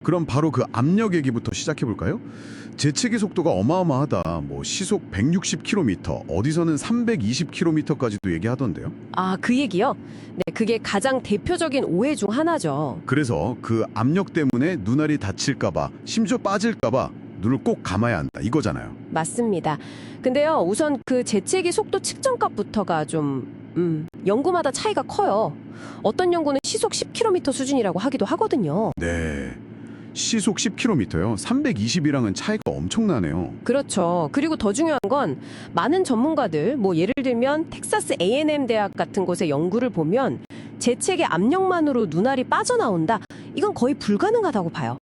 그럼 바로 그 압력 얘기부터 시작해 볼까요? 재채기 속도가 어마어마하다. 뭐 시속 160km, 어디서는 320km까지도 얘기하던데요. 아, 그 얘기요? 네, 그게 가장 대표적인 오해 중 하나죠. 그래서 그 압력 때문에 눈알이 다칠까 봐, 심지어 빠질까 봐 눈을 꼭 감아야 한다. 이거잖아요. 맞습니다. 근데요, 우선 그 재채기 속도 측정값부터가 연구마다 차이가 커요. 어떤 연구는 시속 10km 수준이라고 하기도 하거든요. 네. 시속 10km요. 320이랑은 차이가 엄청나네요. 그렇죠. 그리고 더 중요한 건 많은 전문가들, 뭐 예를 들면 텍사스 A&M 대학 같은 곳의 연구를 보면 재채기 압력만으로 눈알이 빠져나온다. 이건 거의 불가능하다고 봐요.